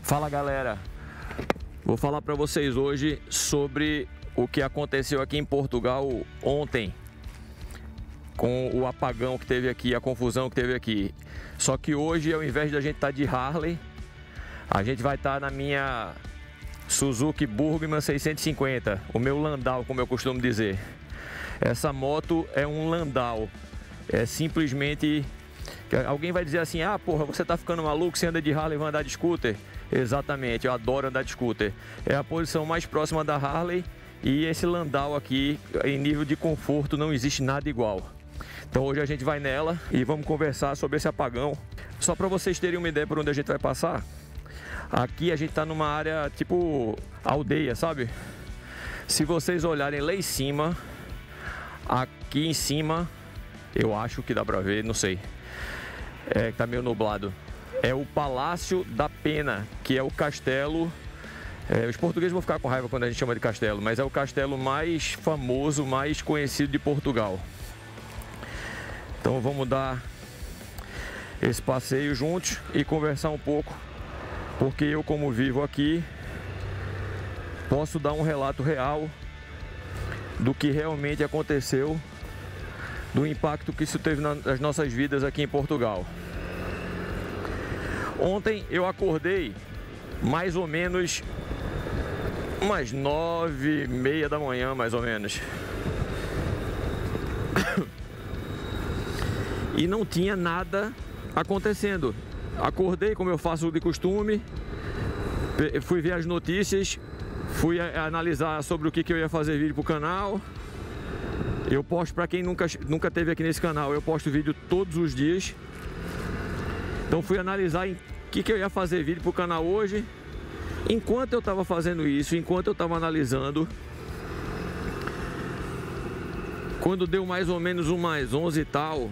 Fala galera, vou falar para vocês hoje sobre o que aconteceu aqui em Portugal ontem com o apagão que teve aqui, a confusão que teve aqui. Só que hoje, ao invés de a gente estar de Harley, a gente vai estar na minha Suzuki Burgman 650, o meu Landau, como eu costumo dizer. Essa moto é um Landau, é simplesmente... Alguém vai dizer assim, ah porra, você tá ficando maluco, você anda de Harley e vai andar de scooter? Exatamente, eu adoro andar de scooter. É a posição mais próxima da Harley e esse Landau aqui, em nível de conforto, não existe nada igual. Então hoje a gente vai nela e vamos conversar sobre esse apagão. Só para vocês terem uma ideia por onde a gente vai passar, aqui a gente tá numa área tipo aldeia, sabe? Se vocês olharem lá em cima, aqui em cima, eu acho que dá pra ver, não sei. Tá meio nublado. É o Palácio da Pena, que é o castelo... os portugueses vão ficar com raiva quando a gente chama de castelo, mas é o castelo mais famoso, mais conhecido de Portugal. Então vamos dar esse passeio juntos e conversar um pouco, porque eu, como vivo aqui, posso dar um relato real do que realmente aconteceu, do impacto que isso teve nas nossas vidas aqui em Portugal. Ontem eu acordei mais ou menos umas 9h30 da manhã, mais ou menos. E não tinha nada acontecendo. Acordei como eu faço de costume, fui ver as notícias, fui analisar sobre o que eu ia fazer vídeo pro canal. Eu posto, para quem nunca teve aqui nesse canal, eu posto vídeo todos os dias. Então fui analisar o que eu ia fazer vídeo pro canal hoje. Enquanto eu estava fazendo isso, enquanto eu estava analisando, quando deu mais ou menos umas 11 e tal,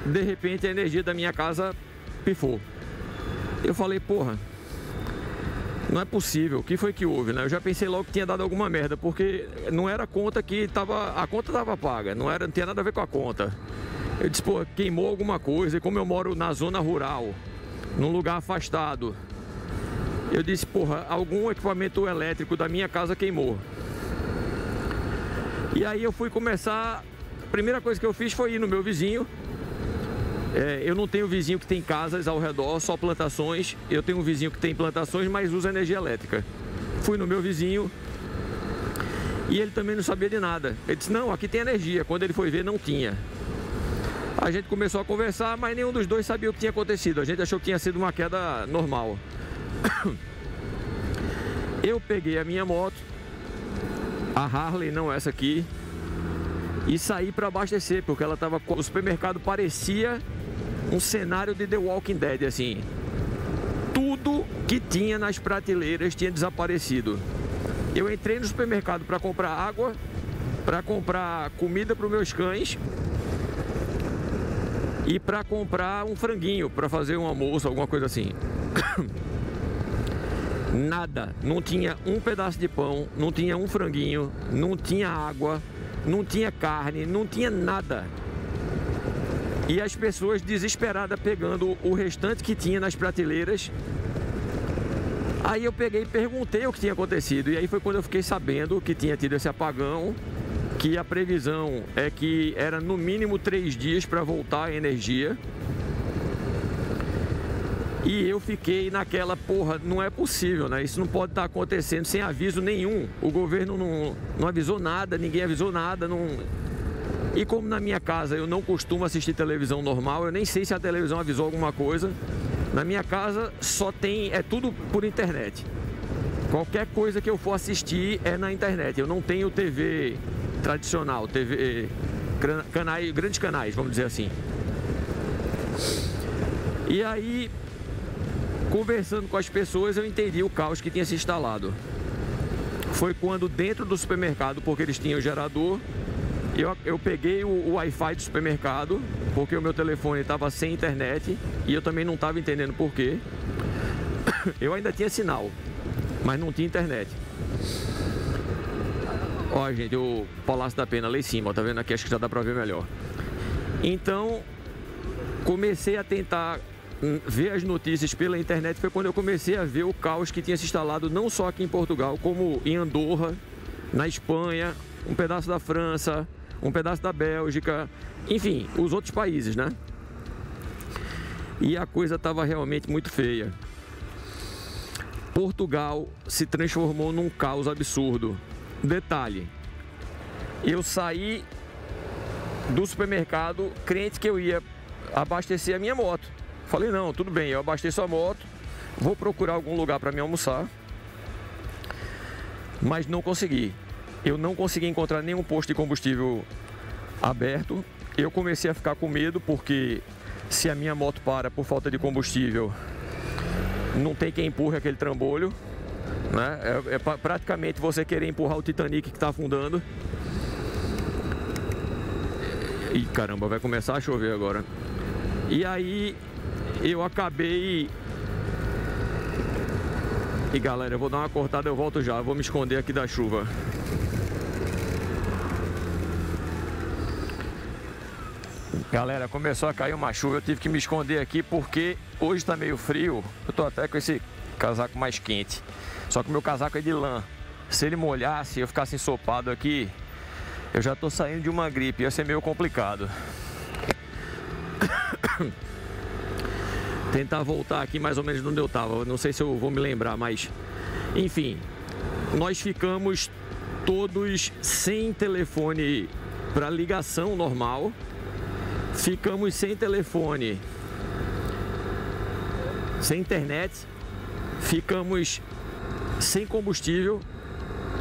de repente a energia da minha casa pifou. Eu falei, porra, não é possível, o que foi que houve, né? Eu já pensei logo que tinha dado alguma merda, porque não era a conta que tava... A conta tava paga, não tinha nada a ver com a conta. Eu disse, pô, queimou alguma coisa, e como eu moro na zona rural, num lugar afastado, eu disse, porra, algum equipamento elétrico da minha casa queimou. E aí eu fui começar, a primeira coisa que eu fiz foi ir no meu vizinho. Eu não tenho vizinho que tem casas ao redor, só plantações. Eu tenho um vizinho que tem plantações, mas usa energia elétrica. Fui no meu vizinho e ele também não sabia de nada. Ele disse, não, aqui tem energia. Quando ele foi ver, não tinha. A gente começou a conversar, mas nenhum dos dois sabia o que tinha acontecido. A gente achou que tinha sido uma queda normal. Eu peguei a minha moto, a Harley, não essa aqui, e saí para abastecer, porque ela tava... O supermercado parecia um cenário de The Walking Dead, assim. Tudo que tinha nas prateleiras tinha desaparecido. Eu entrei no supermercado para comprar água, para comprar comida para os meus cães e para comprar um franguinho para fazer um almoço, alguma coisa assim. Nada, não tinha um pedaço de pão, não tinha um franguinho, não tinha água, não tinha carne, não tinha nada. E as pessoas desesperadas pegando o restante que tinha nas prateleiras. Aí eu peguei e perguntei o que tinha acontecido. E aí foi quando eu fiquei sabendo que tinha tido esse apagão, que a previsão é que era no mínimo 3 dias para voltar a energia. E eu fiquei naquela, porra, não é possível, né? Isso não pode estar acontecendo sem aviso nenhum. O governo não avisou nada, ninguém avisou nada. Não... E como na minha casa eu não costumo assistir televisão normal, eu nem sei se a televisão avisou alguma coisa. Na minha casa só tem, é tudo por internet. Qualquer coisa que eu for assistir é na internet. Eu não tenho TV tradicional, grandes canais, vamos dizer assim. E aí, conversando com as pessoas, eu entendi o caos que tinha se instalado. Foi quando dentro do supermercado, porque eles tinham gerador, eu peguei o Wi-Fi do supermercado, porque o meu telefone estava sem internet e eu também não estava entendendo por quê. Eu ainda tinha sinal, mas não tinha internet. Ó, gente, o Palácio da Pena lá em cima, ó, tá vendo aqui? Acho que já dá pra ver melhor. Então, comecei a tentar ver as notícias pela internet foi quando eu comecei a ver o caos que tinha se instalado não só aqui em Portugal, como em Andorra, na Espanha, um pedaço da França, um pedaço da Bélgica, enfim, os outros países, né? E a coisa estava realmente muito feia. Portugal se transformou num caos absurdo. Detalhe, eu saí do supermercado crente que eu ia abastecer a minha moto. Falei, não, tudo bem, eu abasteço a moto, vou procurar algum lugar para me almoçar, mas não consegui. Eu não consegui encontrar nenhum posto de combustível aberto. Eu comecei a ficar com medo, porque se a minha moto para por falta de combustível, não tem quem empurre aquele trambolho, né? É praticamente você querer empurrar o Titanic que está afundando. E caramba, vai começar a chover agora. E aí eu acabei... E galera, eu vou dar uma cortada, eu volto já. Eu vou me esconder aqui da chuva. Galera, começou a cair uma chuva, eu tive que me esconder aqui porque hoje tá meio frio. Eu tô até com esse casaco mais quente. Só que o meu casaco é de lã. Se ele molhasse e eu ficasse ensopado aqui, eu já tô saindo de uma gripe, ia ser meio complicado. Tentar voltar aqui mais ou menos onde eu tava. Não sei se eu vou me lembrar, mas... Enfim, nós ficamos todos sem telefone para ligação normal. Ficamos sem telefone, sem internet, ficamos sem combustível.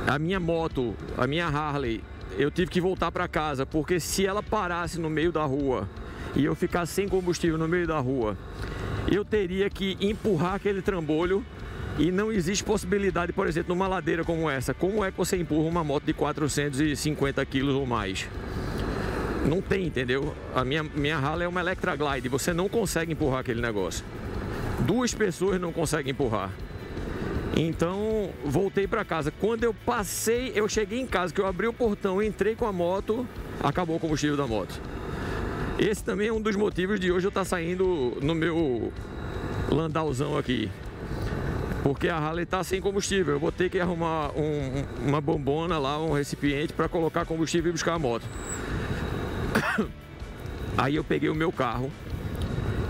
A minha moto, a minha Harley, eu tive que voltar para casa, porque se ela parasse no meio da rua e eu ficasse sem combustível no meio da rua, eu teria que empurrar aquele trambolho. E não existe possibilidade, por exemplo, numa ladeira como essa. Como é que você empurra uma moto de 450 quilos ou mais? Não tem, entendeu? A minha Harley é uma Electra Glide, você não consegue empurrar aquele negócio. Duas pessoas não conseguem empurrar. Então, voltei para casa. Quando eu cheguei em casa, que eu abri o portão, entrei com a moto, acabou o combustível da moto. Esse também é um dos motivos de hoje eu estar saindo no meu Landauzão aqui. Porque a Harley está sem combustível. Eu vou ter que arrumar uma bombona lá, um recipiente para colocar combustível e buscar a moto. Aí eu peguei o meu carro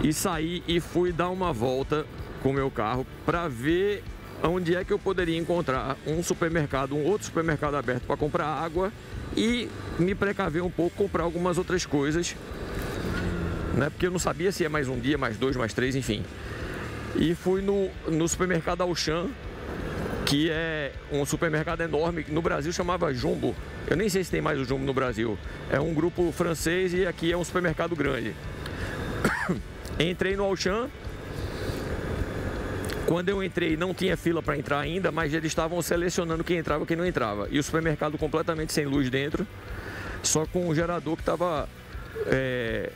e saí e fui dar uma volta com o meu carro para ver onde é que eu poderia encontrar um supermercado, um outro supermercado aberto para comprar água e me precaver um pouco, comprar algumas outras coisas, né? Porque eu não sabia se ia mais um dia, mais dois, mais três, enfim. E fui no supermercado Auchan, que é um supermercado enorme, no Brasil chamava Jumbo. Eu nem sei se tem mais o Jumbo no Brasil. É um grupo francês e aqui é um supermercado grande. Entrei no Auchan. Quando eu entrei não tinha fila para entrar ainda, mas eles estavam selecionando quem entrava e quem não entrava. E o supermercado completamente sem luz dentro, só com um gerador que estava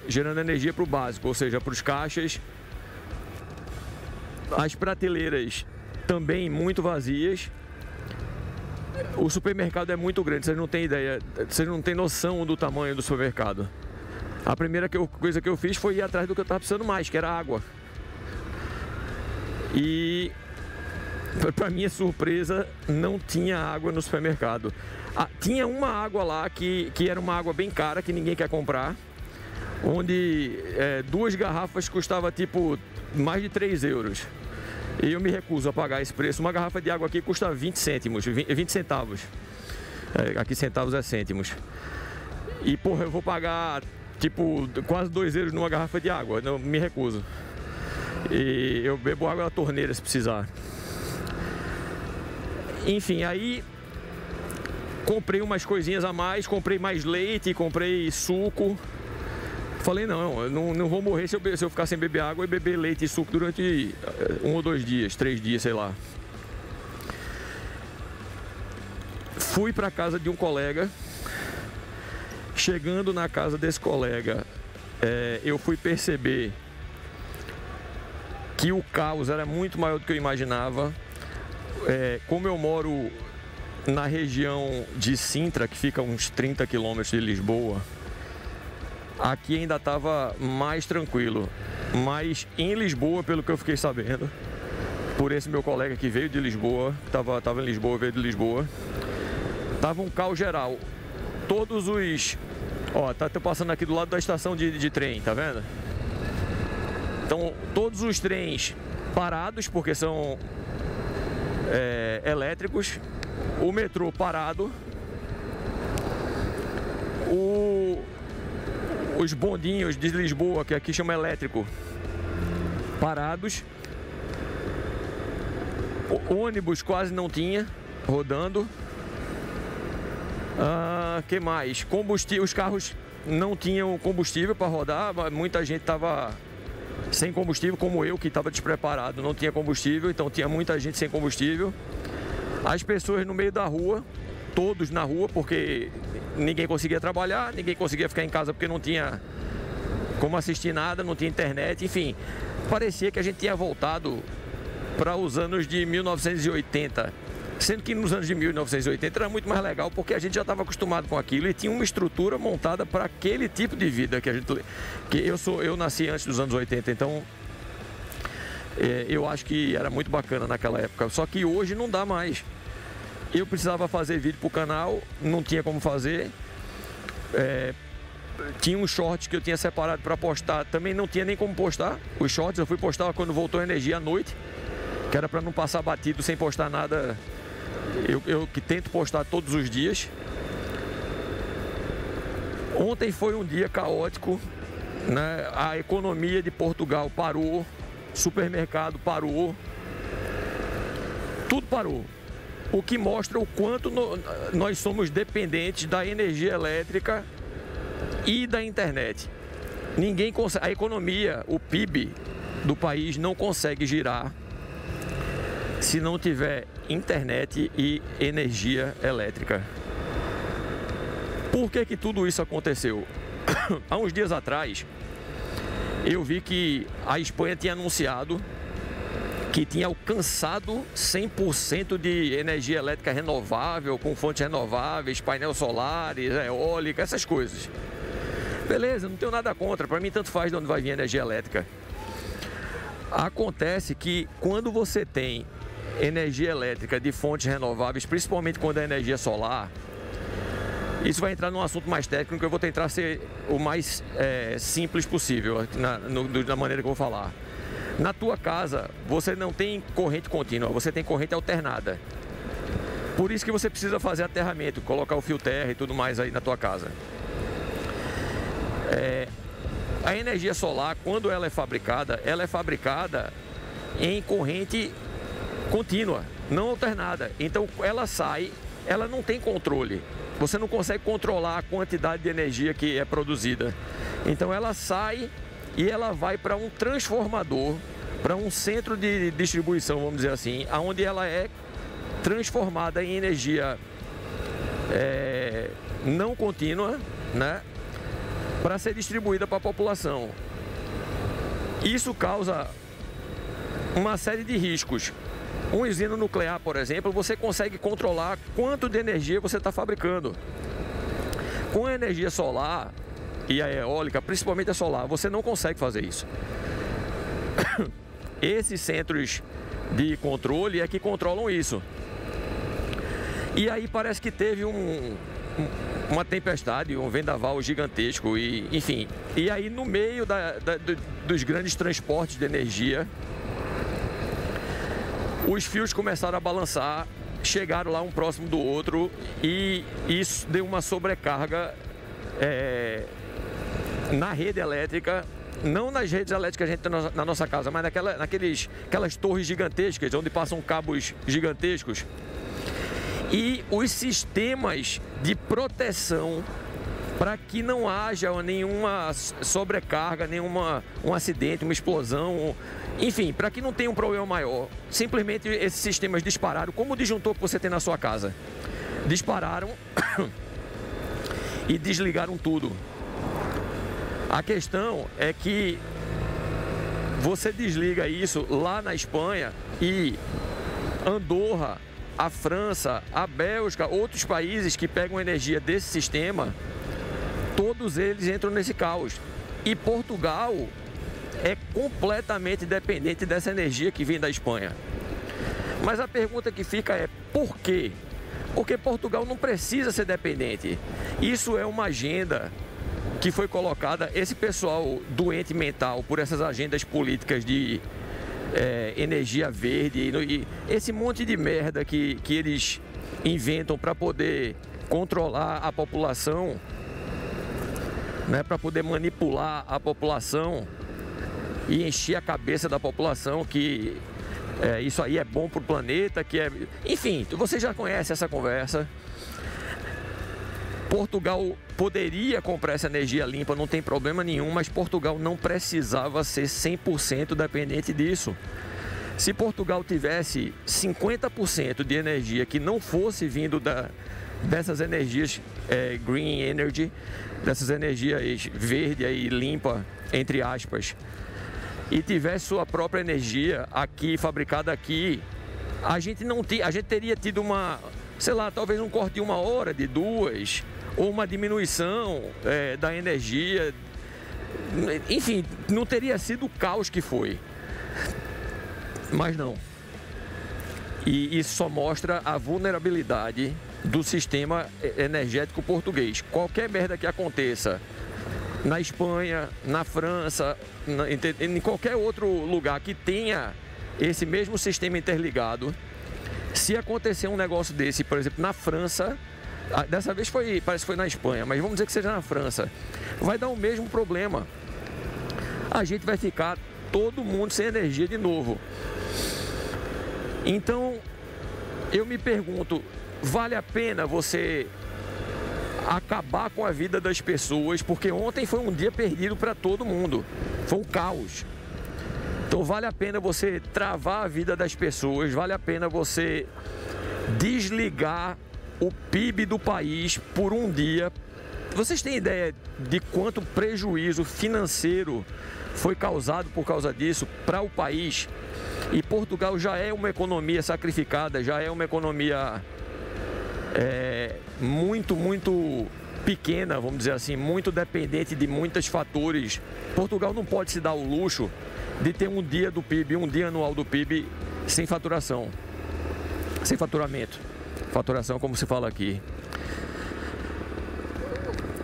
gerando energia para o básico, ou seja, para os caixas. As prateleiras também muito vazias. O supermercado é muito grande, vocês não têm ideia, vocês não têm noção do tamanho do supermercado. A primeira coisa que eu fiz foi ir atrás do que eu estava precisando mais, que era água. E, para minha surpresa, não tinha água no supermercado. Tinha uma água lá que era uma água bem cara, que ninguém quer comprar, onde 2 garrafas custava tipo mais de 3 euros. E eu me recuso a pagar esse preço. Uma garrafa de água aqui custa 20 cêntimos, 20 centavos. Aqui centavos é cêntimos. E porra, eu vou pagar tipo quase 2 euros numa garrafa de água. Não, me recuso. E eu bebo água da torneira se precisar. Enfim, aí comprei umas coisinhas a mais, comprei mais leite, comprei suco. Falei, não, eu não vou morrer se eu ficar sem beber água e beber leite e suco durante 1 ou 2 dias, 3 dias, sei lá. Fui para casa de um colega. Chegando na casa desse colega, eu fui perceber que o caos era muito maior do que eu imaginava. Como eu moro na região de Sintra, que fica a uns 30 quilômetros de Lisboa, aqui ainda estava mais tranquilo. Mas em Lisboa, pelo que eu fiquei sabendo, por esse meu colega que veio de Lisboa, estava em Lisboa, veio de Lisboa, tava um caos geral. Todos os... Ó, tô passando aqui do lado da estação de trem, tá vendo? Então, todos os trens parados, porque são elétricos. O metrô parado. Os bondinhos de Lisboa, que aqui chama elétrico, parados. O ônibus quase não tinha rodando. Que mais? Combustível, os carros não tinham combustível para rodar. Muita gente estava sem combustível, como eu, que estava despreparado, não tinha combustível, então tinha muita gente sem combustível. As pessoas no meio da rua, todos na rua, porque ninguém conseguia trabalhar, ninguém conseguia ficar em casa porque não tinha como assistir nada, não tinha internet, enfim. Parecia que a gente tinha voltado para os anos de 1980, sendo que nos anos de 1980 era muito mais legal, porque a gente já estava acostumado com aquilo e tinha uma estrutura montada para aquele tipo de vida eu nasci antes dos anos 80, então eu acho que era muito bacana naquela época. Só que hoje não dá mais. Eu precisava fazer vídeo para o canal, não tinha como fazer. Tinha uns shorts que eu tinha separado para postar, também não tinha nem como postar. Os shorts eu fui postar quando voltou a energia à noite, que era para não passar batido sem postar nada. Eu que tento postar todos os dias. Ontem foi um dia caótico, né? A economia de Portugal parou, supermercado parou, tudo parou. O que mostra o quanto nós somos dependentes da energia elétrica e da internet. Ninguém consegue, a economia, o PIB do país não consegue girar se não tiver internet e energia elétrica. Por que tudo isso aconteceu? Há uns dias atrás, eu vi que a Espanha tinha anunciado que tinha alcançado 100% de energia elétrica renovável, com fontes renováveis, painéis solares, eólica, essas coisas. Beleza, não tenho nada contra, para mim tanto faz de onde vai vir a energia elétrica. Acontece que quando você tem energia elétrica de fontes renováveis, principalmente quando é energia solar, isso vai entrar num assunto mais técnico que eu vou tentar ser o mais simples possível na maneira que eu vou falar. Na tua casa, você não tem corrente contínua, você tem corrente alternada. Por isso que você precisa fazer aterramento, colocar o fio terra e tudo mais aí na tua casa. A energia solar, quando ela é fabricada em corrente contínua, não alternada. Então ela sai, ela não tem controle. Você não consegue controlar a quantidade de energia que é produzida. Então ela sai e ela vai para um transformador, para um centro de distribuição, vamos dizer assim, onde ela é transformada em energia não contínua, né, para ser distribuída para a população. Isso causa uma série de riscos. Um usina nuclear, por exemplo, você consegue controlar quanto de energia você está fabricando. Com a energia solar e a eólica, principalmente a solar, você não consegue fazer isso. Esses centros de controle é que controlam isso. E aí parece que teve uma tempestade, um vendaval gigantesco, e, enfim. E aí no meio dos grandes transportes de energia, os fios começaram a balançar, chegaram lá um próximo do outro e isso deu uma sobrecarga na rede elétrica, não nas redes elétricas que a gente tem na nossa casa, mas aquelas torres gigantescas, onde passam cabos gigantescos. E os sistemas de proteção para que não haja nenhuma sobrecarga, um acidente, uma explosão, enfim, para que não tenha um problema maior. Simplesmente esses sistemas dispararam, como o disjuntor que você tem na sua casa. Dispararam e desligaram tudo. A questão é que você desliga isso lá na Espanha e Andorra, a França, a Bélgica, outros países que pegam energia desse sistema, todos eles entram nesse caos. E Portugal é completamente dependente dessa energia que vem da Espanha. Mas a pergunta que fica é por quê? Porque Portugal não precisa ser dependente. Isso é uma agenda que foi colocada, esse pessoal doente mental por essas agendas políticas de energia verde e esse monte de merda que eles inventam para poder controlar a população, né, para poder manipular a população e encher a cabeça da população que isso aí é bom para o planeta, enfim, você já conhece essa conversa. Portugal poderia comprar essa energia limpa, não tem problema nenhum, mas Portugal não precisava ser 100% dependente disso. Se Portugal tivesse 50% de energia que não fosse vindo dessas energias green energy, dessas energias verde e limpa, entre aspas, e tivesse sua própria energia aqui, fabricada aqui, a gente teria tido uma, sei lá, talvez um corte de 1 hora, de 2, ou uma diminuição da energia. Enfim, não teria sido o caos que foi. Mas não. E isso só mostra a vulnerabilidade do sistema energético português. Qualquer merda que aconteça na Espanha, na França, em qualquer outro lugar que tenha esse mesmo sistema interligado, se acontecer um negócio desse, por exemplo, na França, dessa vez parece que foi na Espanha, mas vamos dizer que seja na França, vai dar o mesmo problema. A gente vai ficar todo mundo sem energia de novo. Então, eu me pergunto, vale a pena você acabar com a vida das pessoas? Porque ontem foi um dia perdido para todo mundo, foi um caos. Então vale a pena você travar a vida das pessoas, vale a pena você desligar o PIB do país por um dia. Vocês têm ideia de quanto prejuízo financeiro foi causado por causa disso para o país? E Portugal já é uma economia sacrificada, já é uma economia muito pequena, vamos dizer assim, muito dependente de muitos fatores. Portugal não pode se dar o luxo de ter um dia do PIB, um dia anual do PIB sem faturação, sem faturamento. Faturação, como se fala aqui.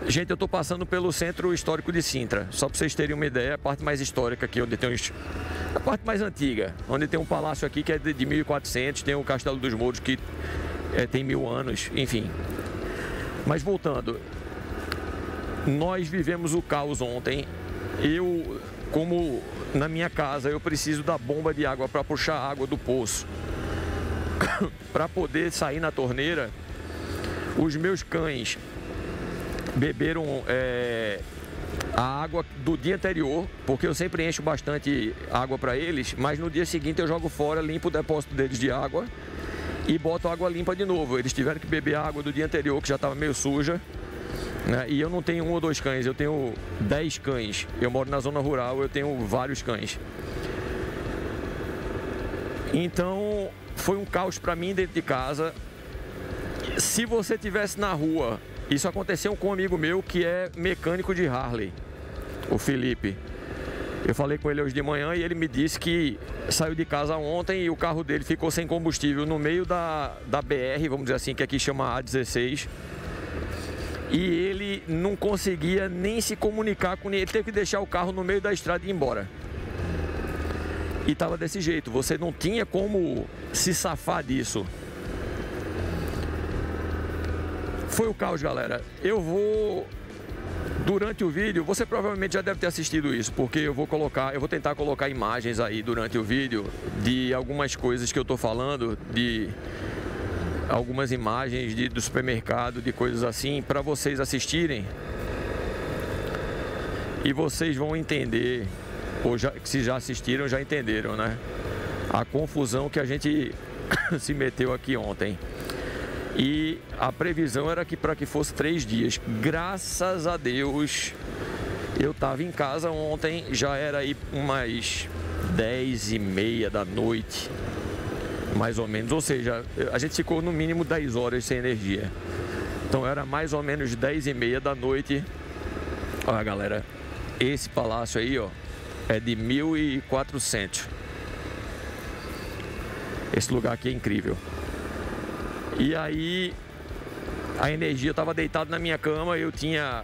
Gente, eu estou passando pelo centro histórico de Sintra, só para vocês terem uma ideia, a parte mais histórica aqui, onde tem a parte mais antiga, onde tem um palácio aqui que é de 1400, tem o Castelo dos Mouros que tem 1000 anos, enfim. Mas voltando, nós vivemos o caos ontem. Como na minha casa, eu preciso da bomba de água para puxar a água do poço, para poder sair na torneira. Os meus cães beberam a água do dia anterior, porque eu sempre encho bastante água para eles, mas no dia seguinte eu jogo fora, limpo o depósito deles de água e boto água limpa de novo. Eles tiveram que beber a água do dia anterior, que já estava meio suja, né? E eu não tenho 1 ou 2 cães, eu tenho 10 cães. Eu moro na zona rural, eu tenho vários cães. Então foi um caos para mim dentro de casa. Se você estivesse na rua, isso aconteceu com um amigo meu que é mecânico de Harley, o Felipe. Eu falei com ele hoje de manhã e ele me disse que saiu de casa ontem e o carro dele ficou sem combustível no meio da BR, vamos dizer assim, que aqui chama A16. E ele não conseguia nem se comunicar com ninguém, ele teve que deixar o carro no meio da estrada e ir embora. E estava desse jeito, você não tinha como se safar disso. Foi o caos, galera. Eu vou, durante o vídeo, você provavelmente já deve ter assistido isso, porque eu vou tentar colocar imagens aí durante o vídeo de algumas coisas que eu tô falando, de algumas imagens do supermercado, de coisas assim, para vocês assistirem. E vocês vão entender, ou se já assistiram, já entenderam, né? A confusão que a gente se meteu aqui ontem. E a previsão era que para que fosse 3 dias. Graças a Deus, eu estava em casa ontem, já era aí umas 10h30 da noite, mais ou menos. Ou seja, a gente ficou no mínimo 10 horas sem energia. Então era mais ou menos 10h30 da noite. Olha, galera, esse palácio aí, ó, é de 1.400. Esse lugar aqui é incrível. E aí a energia, eu estava deitado na minha cama, eu tinha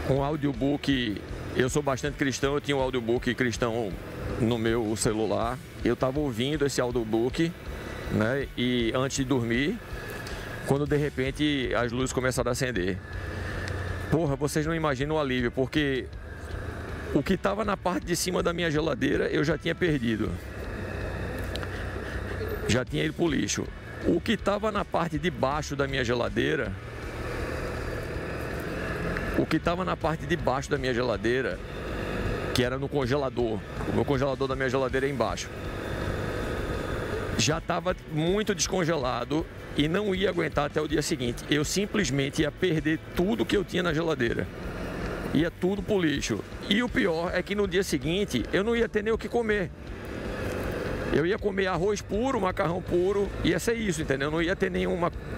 um audiobook, eu sou bastante cristão, eu tinha um audiobook cristão no meu celular. Eu estava ouvindo esse audiobook, né, e antes de dormir, quando de repente as luzes começaram a acender. Porra, vocês não imaginam o alívio, porque o que estava na parte de cima da minha geladeira eu já tinha perdido. Já tinha ido pro lixo. O que estava na parte de baixo da minha geladeira, que era no congelador, o meu congelador da minha geladeira é embaixo, já estava muito descongelado e não ia aguentar até o dia seguinte. Eu simplesmente ia perder tudo que eu tinha na geladeira. Ia tudo pro lixo. E o pior é que no dia seguinte eu não ia ter nem o que comer. Eu ia comer arroz puro, macarrão puro, ia ser isso, entendeu? Eu não ia ter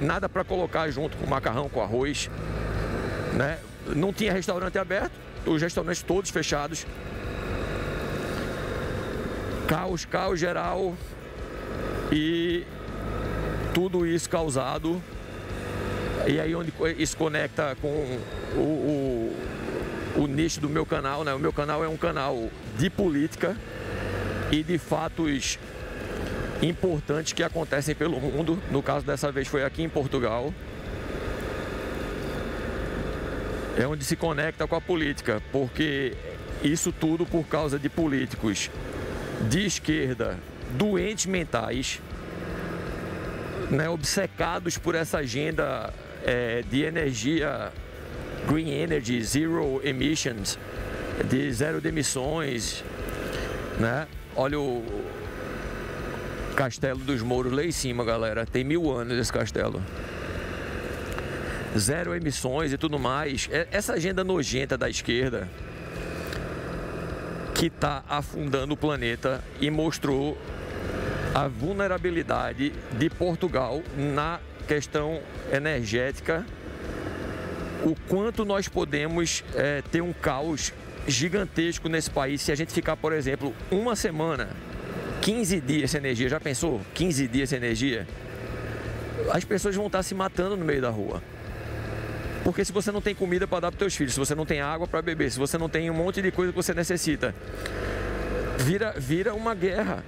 nada para colocar junto com macarrão, com arroz, né? Não tinha restaurante aberto, os restaurantes todos fechados. Caos geral. E tudo isso causado. E aí onde isso conecta com o nicho do meu canal, né? O meu canal é um canal de política e de fatos importantes que acontecem pelo mundo. No caso dessa vez foi aqui em Portugal. É onde se conecta com a política, porque isso tudo por causa de políticos de esquerda, doentes mentais, né, obcecados por essa agenda de energia, green energy, zero emissions, de zero de emissões, né? Olha o Castelo dos Mouros lá em cima, galera. Tem 1000 anos esse castelo. Zero emissões e tudo mais. Essa agenda nojenta da esquerda que está afundando o planeta e mostrou a vulnerabilidade de Portugal na questão energética. O quanto nós podemos ter um caos gigantesco nesse país se a gente ficar, por exemplo, uma semana, 15 dias sem energia. Já pensou? 15 dias sem energia? As pessoas vão estar se matando no meio da rua. Porque se você não tem comida para dar para os teus filhos, se você não tem água para beber, se você não tem um monte de coisa que você necessita, vira uma guerra.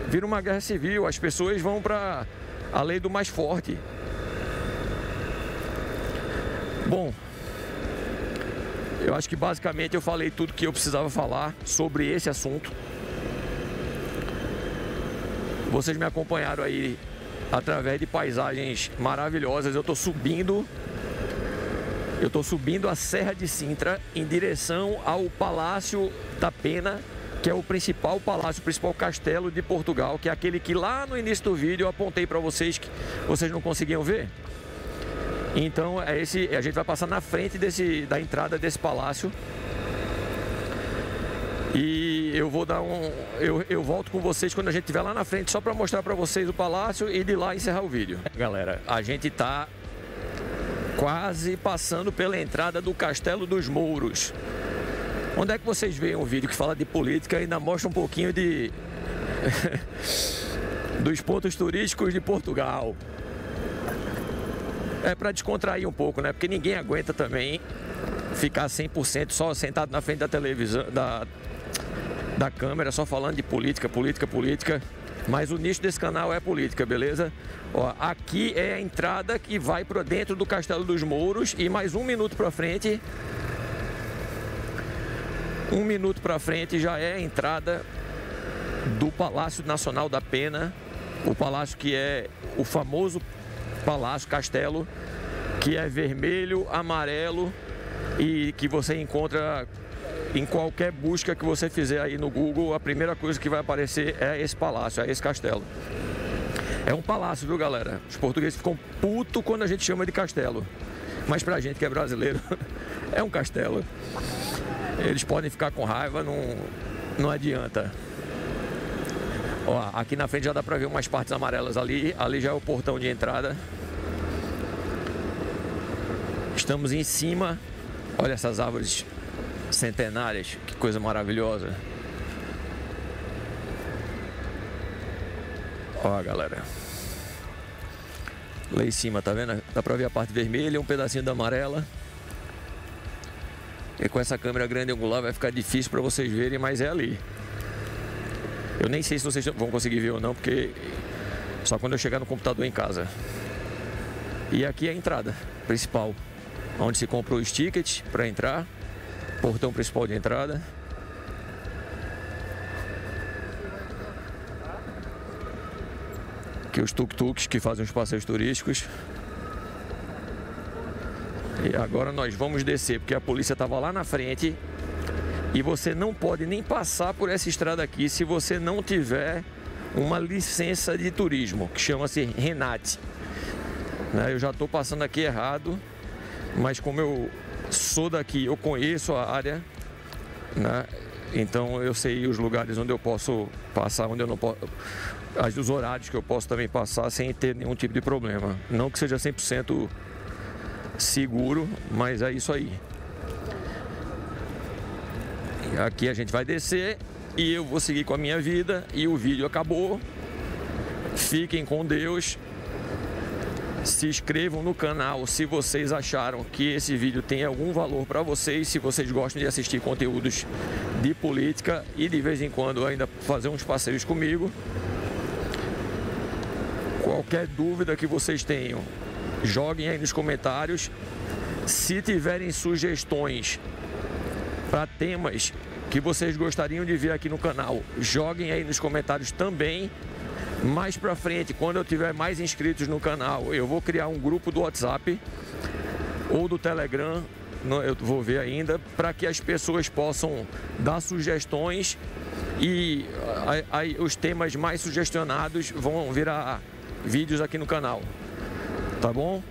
Vira uma guerra civil. As pessoas vão para a lei do mais forte. Bom, eu acho que basicamente eu falei tudo que eu precisava falar sobre esse assunto. Vocês me acompanharam aí através de paisagens maravilhosas. Eu estou subindo a Serra de Sintra em direção ao Palácio da Pena, que é o principal palácio, o principal castelo de Portugal, que é aquele que lá no início do vídeo eu apontei para vocês que vocês não conseguiam ver. Então a gente vai passar na frente da entrada desse palácio. E eu vou dar eu volto com vocês quando a gente estiver lá na frente, só para mostrar para vocês o palácio e de lá encerrar o vídeo. Galera, a gente tá quase passando pela entrada do Castelo dos Mouros. Onde é que vocês veem um vídeo que fala de política e ainda mostra um pouquinho dos pontos turísticos de Portugal? É para descontrair um pouco, né? Porque ninguém aguenta também ficar 100% só sentado na frente da televisão, da câmera, só falando de política. Mas o nicho desse canal é política, beleza? Ó, aqui é a entrada que vai para dentro do Castelo dos Mouros e mais 1 minuto para frente. 1 minuto para frente já é a entrada do Palácio Nacional da Pena. O palácio que é o famoso castelo, que é vermelho, amarelo e que você encontra em qualquer busca que você fizer aí no Google. A primeira coisa que vai aparecer é esse palácio, é esse castelo. É um palácio, viu, galera? Os portugueses ficam putos quando a gente chama de castelo, mas pra gente que é brasileiro é um castelo. Eles podem ficar com raiva, não adianta. Ó, aqui na frente já dá pra ver umas partes amarelas ali já é o portão de entrada. Estamos em cima, olha essas árvores centenárias, que coisa maravilhosa. Ó, galera. Lá em cima, tá vendo? Dá pra ver a parte vermelha e um pedacinho da amarela. E com essa câmera grande angular vai ficar difícil para vocês verem, mas é ali. Eu nem sei se vocês vão conseguir ver ou não, porque só quando eu chegar no computador em casa. E aqui é a entrada principal, onde se compra os tickets para entrar, portão principal de entrada. Aqui os tuk-tuks que fazem os passeios turísticos. E agora nós vamos descer, porque a polícia estava lá na frente e você não pode nem passar por essa estrada aqui se você não tiver uma licença de turismo, que chama-se Renate. Eu já estou passando aqui errado, mas como eu sou daqui, eu conheço a área, né? Então eu sei os lugares onde eu posso passar, onde eu não posso, os horários que eu posso também passar sem ter nenhum tipo de problema. Não que seja 100% seguro, mas é isso aí. Aqui a gente vai descer e eu vou seguir com a minha vida e o vídeo acabou. Fiquem com Deus. Se inscrevam no canal se vocês acharam que esse vídeo tem algum valor para vocês, se vocês gostam de assistir conteúdos de política e de vez em quando ainda fazer uns passeios comigo. Qualquer dúvida que vocês tenham, joguem aí nos comentários. Se tiverem sugestões para temas que vocês gostariam de ver aqui no canal, joguem aí nos comentários também. Mais pra frente, quando eu tiver mais inscritos no canal, eu vou criar um grupo do WhatsApp ou do Telegram, eu vou ver ainda, para que as pessoas possam dar sugestões e aí os temas mais sugestionados vão virar vídeos aqui no canal. Tá bom?